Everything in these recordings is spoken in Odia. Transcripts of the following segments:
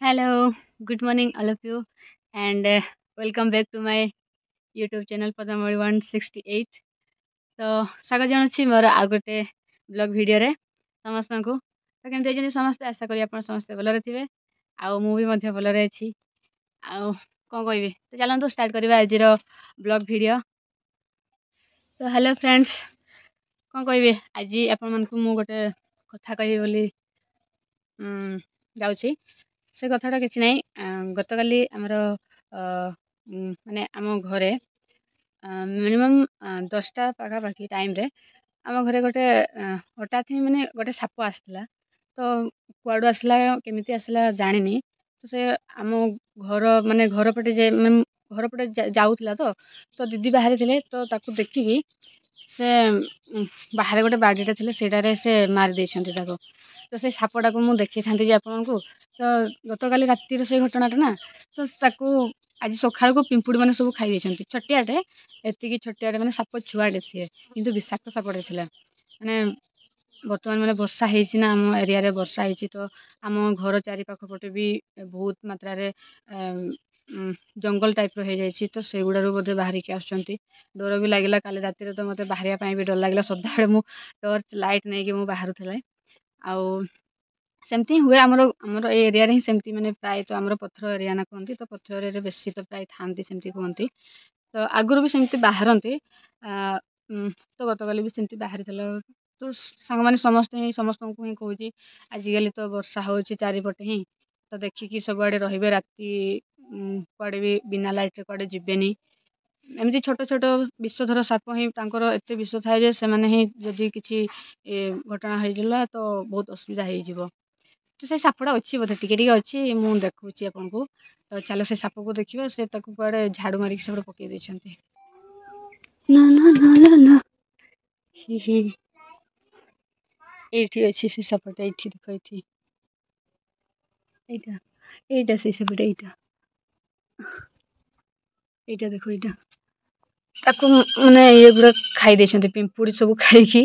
Hello, good morning, all of you, and welcome back to my YouTube channel Padamari 168. ତ ସ୍ୱାଗତ ଜଣାଉଛି ମୋର ଆଉ ଗୋଟେ ବ୍ଲଗ୍ ଭିଡ଼ିଓରେ ସମସ୍ତଙ୍କୁ। ତ କେମିତି ଅଛନ୍ତି ସମସ୍ତେ? ଆଶା କରି ଆପଣ ସମସ୍ତେ ଭଲରେ ଥିବେ, ଆଉ ମୁଁ ବି ମଧ୍ୟ ଭଲରେ ଅଛି। ଆଉ କ'ଣ କହିବି, ତ ଚାଲନ୍ତୁ ଷ୍ଟାର୍ଟ କରିବା ଆଜିର ବ୍ଲଗ୍ ଭିଡ଼ିଓ। ତ ହ୍ୟାଲୋ ଫ୍ରେଣ୍ଡସ୍, କ'ଣ କହିବି, ଆଜି ଆପଣମାନଙ୍କୁ ମୁଁ ଗୋଟେ କଥା କହିବି ବୋଲି ଯାଉଛି। ସେ କଥାଟା କିଛି ନାହିଁ। ଗତକାଲି ଆମର ମାନେ ଆମ ଘରେ ମିନିମମ୍ 10ଟା ପାଖାପାଖି ଟାଇମ୍ରେ ଆମ ଘରେ ଗୋଟେ ହଠାତ୍ ହିଁ ମାନେ ଗୋଟେ ସାପ ଆସିଥିଲା। ତ କୁଆଡ଼ୁ ଆସିଲା, କେମିତି ଆସିଲା ଜାଣିନି। ତ ସେ ଆମ ଘର ପଟେ ଘର ପଟେ ଯାଉଥିଲା। ତ ଦିଦି ବାହାରେ ଥିଲେ, ତ ତାକୁ ଦେଖିକି ସେ ବାହାରେ ଗୋଟେ ବାଡ଼ିଟା ଥିଲେ, ସେଇଟାରେ ସେ ମାରି ଦେଇଛନ୍ତି ତାକୁ। ତ ସେଇ ସାପଟାକୁ ମୁଁ ଦେଖେଇଥାନ୍ତି ଯେ ଆପଣଙ୍କୁ। ତ ଗତକାଲି ରାତିର ସେଇ ଘଟଣାଟା ନା, ତ ତାକୁ ଆଜି ସକାଳକୁ ପିମ୍ପୁଡ଼ି ମାନେ ସବୁ ଖାଇ ଦେଇଛନ୍ତି। ଛୋଟିଆଟେ, ଏତିକି ଛୋଟିଆଟେ, ମାନେ ସାପ ଛୁଆଟେ ସିଏ, କିନ୍ତୁ ବିଷାକ୍ତ ସାପଟେ ଥିଲା। ମାନେ ବର୍ତ୍ତମାନ ମାନେ ବର୍ଷା ହେଇଛି ନା, ଆମ ଏରିଆରେ ବର୍ଷା ହେଇଛି। ତ ଆମ ଘର ଚାରିପାଖ ପଟେ ବି ବହୁତ ମାତ୍ରାରେ ଜଙ୍ଗଲ ଟାଇପ୍ର ହେଇଯାଇଛି। ତ ସେଗୁଡ଼ାରୁ ବୋଧେ ବାହାରିକି ଆସୁଛନ୍ତି। ଡର ବି ଲାଗିଲା କାଲି ରାତିରେ, ତ ମୋତେ ବାହାରିବା ପାଇଁ ବି ଡର ଲାଗିଲା। ସଦାବେଳେ ମୁଁ ଟର୍ଚ୍ଚ ଲାଇଟ୍ ନେଇକି ମୁଁ ବାହାରୁଥିଲି। ଆଉ ସେମିତି ହିଁ ହୁଏ ଆମର ଏଇ ଏରିଆରେ ହିଁ ସେମିତି, ମାନେ ପ୍ରାୟତଃ ଆମର ପଥର ଏରିଆ ନା କୁହନ୍ତି, ତ ପଥର ଏରିଆରେ ବେଶୀ ତ ପ୍ରାୟ ଥାଆନ୍ତି ସେମିତି କୁହନ୍ତି। ତ ଆଗରୁ ବି ସେମିତି ବାହାରନ୍ତି। ତ ଗତକାଲି ବି ସେମିତି ବାହାରିଥିଲା। ତ ସାଙ୍ଗମାନେ ସମସ୍ତଙ୍କୁ ହିଁ କହୁଛି, ଆଜିକାଲି ତ ବର୍ଷା ହେଉଛି ଚାରିପଟେ ହିଁ, ତ ଦେଖିକି ସବୁଆଡ଼େ ରହିବେ। ରାତି କୁଆଡ଼େ ବି ବିନା ଲାଇଟ୍ରେ କୁଆଡ଼େ ଯିବେନି। ଏମିତି ଛୋଟ ଛୋଟ ବିଷଧର ସାପ ହିଁ, ତାଙ୍କର ଏତେ ବିଷ ଥାଏ ଯେ ସେମାନେ ହିଁ ଯଦି କିଛି ଘଟଣା ହେଇଗଲା ତ ବହୁତ ଅସୁବିଧା ହେଇଯିବ। ତ ସେଇ ସାପଟା ଅଛି, ବୋଧେ ଟିକେ ଟିକେ ଅଛି, ମୁଁ ଦେଖଉଛି ଆପଣଙ୍କୁ। ତ ଚାଲ ସେ ସାପକୁ ଦେଖିବା। ସେ ତାକୁ କୁଆଡ଼େ ଝାଡ଼ୁ ମାରିକି ସେପଟେ ପକେଇ ଦେଇଛନ୍ତି। ନା ନା ନା ନା ନା, ଏଇଠି ଅଛି ସେ ସାପଟା। ଏଇଠି ଦେଖ, ଏଇଟା ଏଇଟା ସେ ସାପଟା, ଏଇଟା ଦେଖ, ଏଇଟା। ତାକୁ ମାନେ ଇଏ ପୁରା ଖାଇ ଦେଇଛନ୍ତି, ପିମ୍ପୁଡ଼ି ସବୁ ଖାଇକି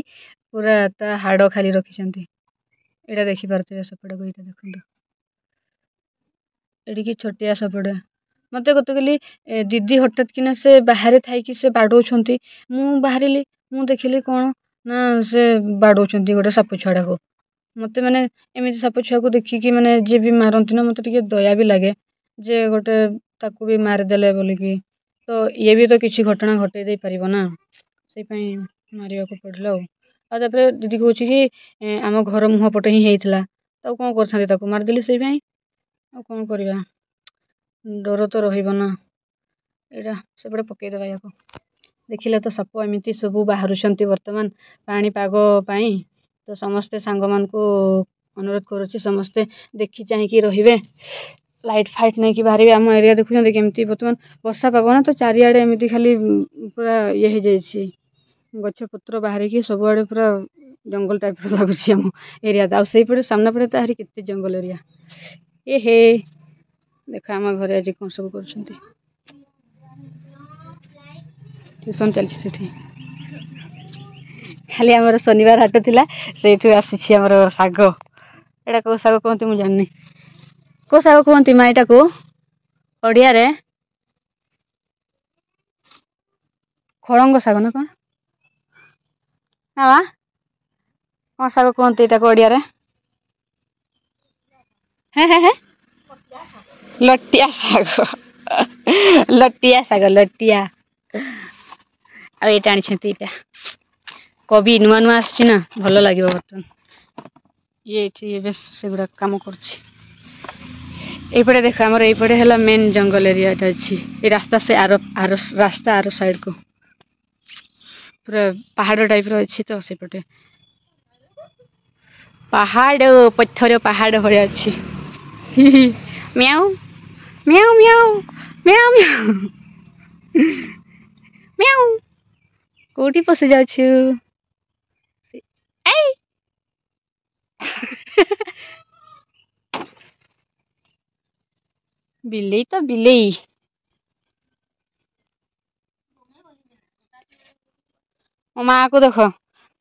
ପୁରା ତା ହାଡ଼ ଖାଲି ରଖିଛନ୍ତି। ଏଇଟା ଦେଖିପାରୁଥିବେ ସାପଟାକୁ, ଏଇଟା ଦେଖନ୍ତୁ। ଏଠିକି ଛୋଟିଆ ସାପଟା। ମୋତେ ଗତକାଲି ଦିଦି ହଠାତ୍ କିନା ସେ ବାହାରେ ଥାଇକି ସେ ବାଡ଼ଉଛନ୍ତି। ମୁଁ ବାହାରିଲି, ମୁଁ ଦେଖିଲି କ'ଣ ନା ସେ ବାଡ଼ଉଛନ୍ତି ଗୋଟେ ସାପ ଛୁଆଟାକୁ। ମୋତେ ମାନେ ଏମିତି ସାପ ଛୁଆକୁ ଦେଖିକି, ମାନେ ଯିଏ ବି ମାରନ୍ତି ନା, ମୋତେ ଟିକେ ଦୟା ବି ଲାଗେ ଯେ ଗୋଟେ ତାକୁ ବି ମାରିଦେଲେ ବୋଲିକି। ତ ଇଏ ବି ତ କିଛି ଘଟଣା ଘଟେଇ ଦେଇପାରିବ ନା, ସେଇପାଇଁ ମାରିବାକୁ ପଡ଼ିଲା। ଆଉ ତାପରେ ଦିଦି କହୁଛି କି ଆମ ଘର ମୁହଁ ପଟେ ହିଁ ହେଇଥିଲା, ତ ଆଉ କ'ଣ କରିଥାନ୍ତି, ତାକୁ ମାରିଦେଲି ସେଇପାଇଁ। ଆଉ କ'ଣ କରିବା, ଡର ତ ରହିବ ନା। ଏଇଟା ସେପଟେ ପକେଇଦେବା ୟାକୁ। ଦେଖିଲେ ତ ସାପ ଏମିତି ସବୁ ବାହାରୁଛନ୍ତି ବର୍ତ୍ତମାନ ପାଣିପାଗ ପାଇଁ। ତ ସମସ୍ତେ ସାଙ୍ଗମାନଙ୍କୁ ଅନୁରୋଧ କରୁଛି, ସମସ୍ତେ ଦେଖି ଚାହିଁକି ରହିବେ, ଲାଇଟ୍ ଫାଇଟ୍ ନେଇକି ବାହାରିବେ। ଆମ ଏରିଆ ଦେଖୁଛନ୍ତି କେମିତି ବର୍ତ୍ତମାନ ବର୍ଷା ପାଗ ନା, ତ ଚାରିଆଡ଼େ ଏମିତି ଖାଲି ପୁରା ଇଏ ହେଇଯାଇଛି, ଗଛପତ୍ର ବାହାରିକି ସବୁଆଡ଼େ ପୁରା ଜଙ୍ଗଲ ଟାଇପ୍ର ଲାଗୁଛି ଆମ ଏରିଆଟା। ଆଉ ସେଇପଟେ ସାମ୍ନା ପଟେ ତ ଆହୁରି କେତେ ଜଙ୍ଗଲ ଏରିଆ। ହେ ଦେଖ ଆମ ଘରେ ଆଜି କ'ଣ ସବୁ କରୁଛନ୍ତି। ଟ୍ୟୁସନ୍ ଚାଲିଛି ସେଠି। ଖାଲି ଆମର ଶନିବାର ହାଟ ଥିଲା, ସେଇଠୁ ଆସିଛି ଆମର ଶାଗ। ଏଇଟା କେଉଁ ଶାଗ କୁହନ୍ତି ମୁଁ ଜାଣିନି। କେଉଁ ଶାଗ କୁହନ୍ତି ମା ଏଇଟାକୁ ଓଡ଼ିଆରେ? ଖଡ଼ଙ୍ଗ ଶାଗ ନା କ'ଣ? ନା ମା, କ'ଣ ଶାଗ କୁହନ୍ତି ଏଇଟାକୁ ଓଡ଼ିଆରେ? ହେଁ, ଲଟିଆ ଶାଗ। ଲଟିଆ ଶାଗ, ଲଟିଆ। ଆଉ ଏଇଟା ଆଣିଛନ୍ତି, ଏଇଟା କୋବି ନୂଆ ନୂଆ ଆସୁଛି ନା, ଭଲ ଲାଗିବ ବର୍ତ୍ତମାନ। ଇଏ ଏଇଠି ଏବେ ସେଗୁଡ଼ାକ କାମ କରୁଛି। ଏଇପଟେ ଦେଖ, ଆମର ଏଇପଟେ ହେଲା ମେନ୍ ଜଙ୍ଗଲ ଏରିଆଟା ଅଛି। ଏ ରାସ୍ତା ସେ ରାସ୍ତା ଆର ସାଇଡ଼କୁ ପୁରା ପାହାଡ଼ ଟାଇପ୍ର ଅଛି। ତ ସେପଟେ ପାହାଡ଼, ପଥର ପାହାଡ଼ ଭଳିଆ ଅଛି। ମିଆଉ ମିଆଉ ମିଆଉ ମିଆଉ ମିଆଉ ମିଆଉ। କୋଉଠି ପଶି ଯାଉଛୁ? ବିଲେଇ ତ ବିଲେଇ। ମୋ ମାଆକୁ ଦେଖ,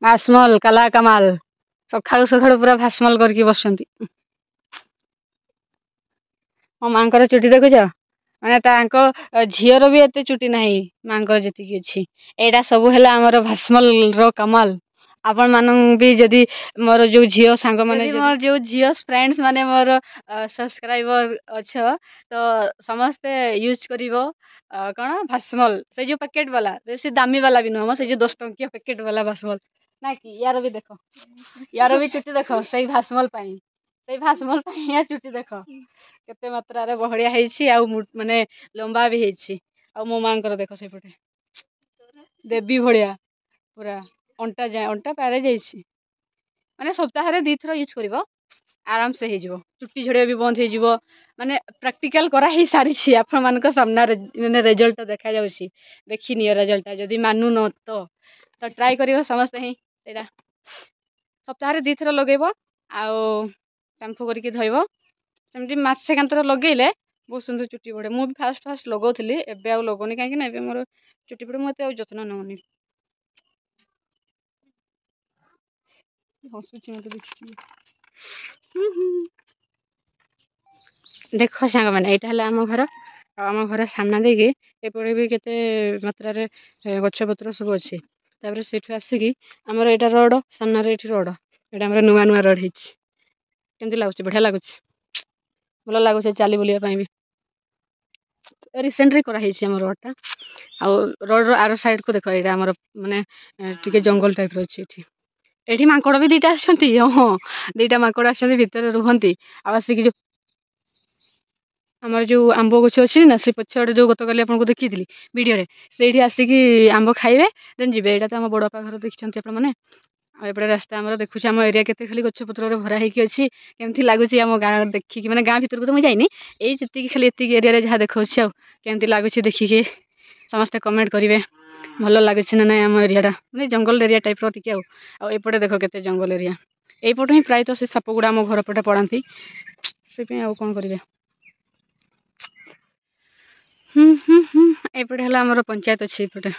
ଭାସ୍ମଲ କାଲା କାମାଲ, ସକାଳୁ ସକାଳୁ ପୁରା ଭାସ୍ମଲ କରିକି ବସଛନ୍ତି। ମୋ ମାଙ୍କର ଚୁଟି ଦେଖୁଛ ମାନେ ତାଙ୍କ ଝିଅର ବି ଏତେ ଚୁଟି ନାହିଁ ମାଙ୍କର ଯେତିକି ଅଛି। ଏଇଟା ସବୁ ହେଲା ଆମର ଭାସ୍ମଲର କମାଲ। ଆପଣ ମାନଙ୍କୁ ବି ଯଦି ମୋର ଯୋଉ ଝିଅ ସାଙ୍ଗମାନେ ମୋର ଯୋଉ ଝିଅ ଫ୍ରେଣ୍ଡସ୍ ମାନେ ମୋର ସବସ୍କ୍ରାଇबर ଅଛ ତ ସମସ୍ତେ ୟୁଜ୍ କରିବ କଣ ଭାସ୍ମଲ ସେ ଯୋଉ ପ୍ୟାକେଟ ବାଲା ବେଶୀ ଦାମୀ ବାଲା ବି ନୁହଁ ସେ ଯୋଉ 10 ଟଙ୍କିଆ ପ୍ୟାକେଟ ବାଲା ଭାସ୍ମଲ ନା କି ୟାର ବି ଦେଖ ୟାର ବି ଚୁଟି ଦେଖ ସେଇ ଭାସ୍ମଲ ପାଇଁ ୟା ଚୁଟି ଦେଖ କେତେ ମାତ୍ରାରେ ବହଳିଆ ହେଇଛି ଆଉ ମାନେ ଲମ୍ବା ବି ହେଇଛି। ଆଉ ମୋ ମାଙ୍କର ଦେଖ ସେଇପଟେ ଦେବୀ ଭଳିଆ ପୁରା ଅଣ୍ଟା ପାରେ ଯାଇଛି ମାନେ ସପ୍ତାହରେ 2 ଥର ୟୁଜ୍ କରିବ ଆରାମ ସେ ହେଇଯିବ ଚୁଟି ଝଡିବା ବି ବନ୍ଦ ହେଇଯିବ। ମାନେ ପ୍ରାକ୍ଟିକାଲ କରା ହେଇ ସାରିଛି ଆପଣ ମାନଙ୍କ ସାମ୍ନାରେ ମାନେ ରେଜଲ୍ଟ ଦେଖାଯାଉଛି। ଦେଖିନିଅ ରେଜଲ୍ଟ ଯଦି ମାନୁନ ତ ଟ୍ରାଏ କରିବ ସମସ୍ତେ ହିଁ ସେଇଟା ସପ୍ତାହରେ 2 ଥର ଲଗେଇବ ଆଉ ସାମ୍ପୁ କରିକି ଧୋଇବ ସେମିତି ମାସେ କାନ୍ତରେ ଲଗେଇଲେ ବହୁତ ସୁନ୍ଦର ଚୁଟି ବଢେ। ମୁଁ ବି ଫାଷ୍ଟ ଲଗଉଥିଲି ଏବେ ଆଉ ଲଗଉନି କାହିଁକି ନା ଏବେ ମୋର ଚୁଟି ପଡେ ମୁଁ ଏତେ ଆଉ ଯତ୍ନ ନଉନି। ହସୁଛି ମତେ ଦେଖିକି ଦେଖ ସାଙ୍ଗମାନେ ଏଇଟା ହେଲା ଆମ ଘର ଆଉ ଆମ ଘର ସାମ୍ନା ଦେଇକି ଏପଟେ ବି କେତେ ମାତ୍ରାରେ ଗଛ ପତ୍ର ସବୁ ଅଛି। ତାପରେ ସେଇଠୁ ଆସିକି ଆମର ଏଇଟା ରୋଡ ସାମ୍ନାରେ ଏଇଠି ରୋଡ ଏଇଟା ଆମର ନୂଆ ରୋଡ ହେଇଛି। କେମିତି ଲାଗୁଛି ବଢିଆ ଲାଗୁଛି ଭଲ ଲାଗୁଛି ଚାଲି ବୁଲିବା ପାଇଁ ବି ରିସେଣ୍ଟଲି କରାହେଇଛି ଆମ ରୋଡ ଟା ଆଉ ରୋଡ ର ଆର ସାଇଡ କୁ ଦେଖ ଏଇଟା ଆମର ମାନେ ଟିକେ ଜଙ୍ଗଲ ଟାଇପ ର ଅଛି ଏଠି ମାଙ୍କଡ ବି 2ଟା ଆସିଛନ୍ତି ହଁ 2ଟା ମାଙ୍କଡ ଆସିଛନ୍ତି ଭିତରେ ରୁହନ୍ତି ଆଉ ଆସିକି ଯୋଉ ଆମର ଯୋଉ ଆମ୍ବ ଗଛ ଅଛି ନା ସେ ପଛଆଡେ ଯୋଉ ଗତକାଲି ଆପଣଙ୍କୁ ଦେଖିଥିଲି ଭିଡିଓରେ ସେଇଠି ଆସିକି ଆମ୍ବ ଖାଇବେ ଦେନ୍ ଯିବେ ଏଇଟା ତ ଆମ ବଡ ବାପା ଘର ଦେଖିଛନ୍ତି ଆପଣ ମାନେ ଆଉ ଏପଟେ ରାସ୍ତା ଆମର ଦେଖୁଛି ଆମ ଏରିଆ କେତେ ଖାଲି ଗଛ ପତ୍ରରେ ଭରା ହେଇକି ଅଛି କେମିତି ଲାଗୁଛି ଆମ ଗାଁ ଦେଖିକି ମାନେ ଗାଁ ଭିତରକୁ ତ ମୁଁ ଯାଇନି ଏଇ ଯେତିକି ଖାଲି ଏତିକି ଏରିଆରେ ଯାହା ଦେଖଉଛି ଆଉ କେମିତି ଲାଗୁଛି ଦେଖିକି ସମସ୍ତେ କମେଣ୍ଟ କରିବେ ଭଲ ଲାଗୁଛି ନା ନାଇଁ ଆମ ଏରିଆ ଟା ମାନେ ଜଙ୍ଗଲ ଏରିଆ ଟାଇପ ର ଟିକେ ଆଉ ଏପଟେ ଦେଖ କେତେ ଜଙ୍ଗଲ ଏରିଆ ଏଇପଟ ହିଁ ପ୍ରାୟତଃ ସେ ସାପ ଗୁଡା ଆମ ଘର ପଟେ ପଡାନ୍ତି ସେଥିପାଇଁ ଆଉ କଣ କରିବେ। ଏପଟେ ହେଲା ଆମର ପଞ୍ଚାୟତ ଅଛି ଏପଟେ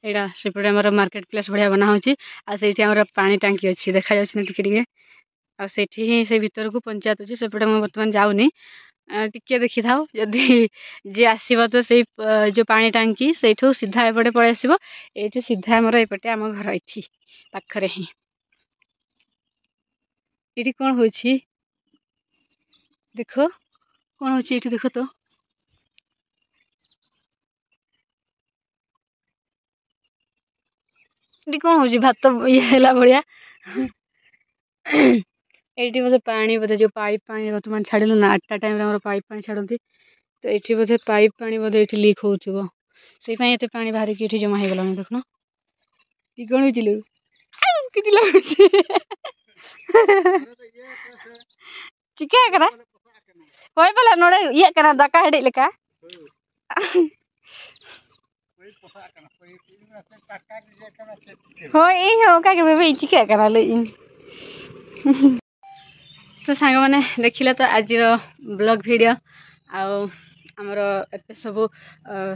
ଏଇଟା ସେପଟେ ଆମର ମାର୍କେଟ ପ୍ଲେସ ଭଳିଆ ବନା ହଉଛି ଆଉ ସେଇଠି ଆମର ପାଣି ଟାଙ୍କି ଅଛି ଦେଖାଯାଉଛି ନା ଟିକେ ଟିକେ ଆଉ ସେଠି ହିଁ ସେ ଭିତରକୁ ପଞ୍ଚାୟତ ଅଛି ସେପଟେ ମୁଁ ବର୍ତ୍ତମାନ ଯାଉନି ଟିକେ ଦେଖିଥାଉ ଯଦି ଯିଏ ଆସିବ ତ ସେଇ ଯୋଉ ପାଣି ଟାଙ୍କି ସେଇଠୁ ସିଧା ଏପଟେ ପଳେଇ ଆସିବ ଏଇଠୁ ସିଧା ଆମର ଏପଟେ ଆମ ଘର ଏଇଠି ପାଖରେ ହିଁ ଏଇଠି କଣ ହଉଛି ଦେଖ କଣ ହଉଛି ଏଇଠି ଦେଖ ତ ଏଠି କଣ ହଉଛି ଭାତ ଇଏ ହେଲା ଭଳିଆ ଏଇଠି ବୋଧେ ପାଣି ବୋଧେ ଯୋଉ ପାଇପ୍ ପାଣି ବର୍ତ୍ତମାନ ଛାଡିଲୁ ନା 8ଟା ଟାଇମରେ ଆମର ପାଇପ୍ ପାଣି ଛାଡନ୍ତି ତ ଏଠି ବୋଧେ ପାଇପ୍ ପାଣି ବୋଧେ ଏଠି ଲିକ୍ ହଉଥିବ ସେଇ ପାଇଁ ଏତେ ପାଣି ବାହାରିକି ଏଠି ଜମା ହେଇଗଲାଣି ଦେଖୁନ କି କଣ ହେଇଚିଲୋ କିଛି ଲାଗୁଛି ଚିକା କରା କଇ ପଲା ନଡେ ଇଏ କरा ଦାକା ହେଡେ ଲେକା ହଁ ଏଇ ହଉ କାକେ ଭାଇ ଚିକା କରା ଲେ ତ ସାଙ୍ଗମାନେ ଦେଖିଲେ ତ ଆଜିର ବ୍ଲଗ ଭିଡ଼ିଓ ଆଉ ଆମର ଏତେ ସବୁ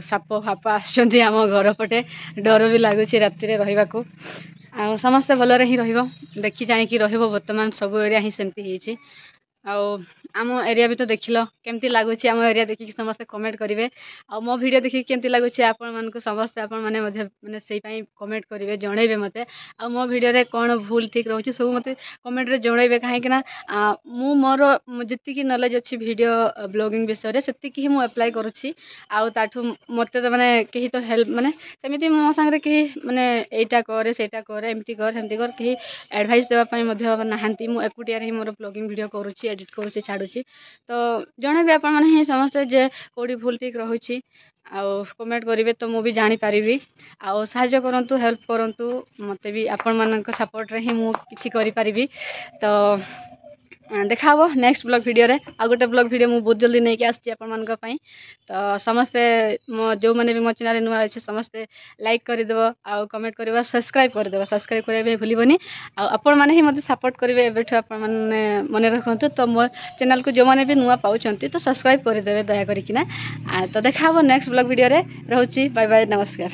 ସାପ ଫାପ ଆସୁଛନ୍ତି ଆମ ଘର ପଟେ ଡର ବି ଲାଗୁଛି ରାତିରେ ରହିବାକୁ ଆଉ ସମସ୍ତେ ଭଲରେ ହିଁ ରହିବ ଦେଖି ଚାହିଁକି ରହିବ ବର୍ତ୍ତମାନ ସବୁ ଏରିଆ ହିଁ ସେମିତି ହେଇଛି ଆଉ ଆମ ଏରିଆ ବି ତ ଦେଖିଲ କେମିତି ଲାଗୁଛି ଆମ ଏରିଆ ଦେଖିକି ସମସ୍ତେ କମେଣ୍ଟ କରିବେ ଆଉ ମୋ ଭିଡ଼ିଓ ଦେଖିକି କେମିତି ଲାଗୁଛି ଆପଣମାନଙ୍କୁ ସମସ୍ତେ ଆପଣମାନେ ମଧ୍ୟ ମାନେ ସେଇ ପାଇଁ କମେଣ୍ଟ କରିବେ ଜଣେଇବେ ମୋତେ ଆଉ ମୋ ଭିଡ଼ିଓରେ କ'ଣ ଭୁଲ ଠିକ୍ ରହୁଛି ସବୁ ମୋତେ କମେଣ୍ଟରେ ଜଣେଇବେ କାହିଁକି ନା ମୁଁ ମୋର ଯେତିକି ନଲେଜ୍ ଅଛି ଭିଡ଼ିଓ ବ୍ଲଗିଂ ବିଷୟରେ ସେତିକି ହିଁ ମୁଁ ଆପ୍ଲାଏ କରୁଛି ଆଉ ତାଠୁ ମୋତେ ତ ମାନେ କେହି ତ ହେଲ୍ପ ମାନେ ସେମିତି ମୋ ସାଙ୍ଗରେ କେହି ମାନେ ଏଇଟା କରେ ସେଇଟା କରେ ଏମିତି କର ସେମିତି କର କେହି ଆଡ଼ଭାଇସ୍ ଦେବା ପାଇଁ ମଧ୍ୟ ନାହାନ୍ତି ମୁଁ ଏକୁଟିଆରେ ହିଁ ମୋର ବ୍ଲଗିଂ ଭିଡ଼ିଓ କରୁଛି ଏଡ଼ିଟ୍ କରୁଛି ଛାଡ଼ୁଛି ତ ଜଣେଇବେ ଆପଣମାନେ ହିଁ ସମସ୍ତେ ଯେ କେଉଁଠି ଭୁଲ ଠିକ୍ ରହୁଛି ଆଉ କମେଣ୍ଟ କରିବେ ତ ମୁଁ ବି ଜାଣିପାରିବି ଆଉ ସାହାଯ୍ୟ କରନ୍ତୁ ହେଲ୍ପ କରନ୍ତୁ ମୋତେ ବି ଆପଣମାନଙ୍କ ସପୋର୍ଟରେ ହିଁ ମୁଁ କିଛି କରିପାରିବି ତ ଦେଖା ହବ ନେକ୍ସଟ ବ୍ଲଗ ଭିଡ଼ିଓରେ ଆଉ ଗୋଟେ ବ୍ଲଗ ଭିଡ଼ିଓ ମୁଁ ବହୁତ ଜଲ୍ଦି ନେଇକି ଆସିଛି ଆପଣମାନଙ୍କ ପାଇଁ ତ ସମସ୍ତେ ଯେଉଁମାନେ ବି ମୋ ଚ୍ୟାନେଲରେ ନୂଆ ଅଛି ସମସ୍ତେ ଲାଇକ୍ କରିଦେବ ଆଉ କମେଣ୍ଟ କରିବ ସବସ୍କ୍ରାଇବ୍ କରିବା ପାଇଁ ଭୁଲିବନି ଆଉ ଆପଣମାନେ ହିଁ ମୋତେ ସପୋର୍ଟ କରିବେ ଏବେଠୁ ଆପଣମାନେ ମନେ ରଖନ୍ତୁ ତ ମୋ ଚ୍ୟାନେଲକୁ ଯେଉଁମାନେ ବି ନୂଆ ପାଉଛନ୍ତି ତ ସବସ୍କ୍ରାଇବ୍ କରିଦେବେ ଦୟା କରିକିନା ତ ଦେଖା ହବ ନେକ୍ସଟ ବ୍ଲଗ ଭିଡ଼ିଓରେ ରହୁଛି ବାଏ ବାଏ ନମସ୍କାର।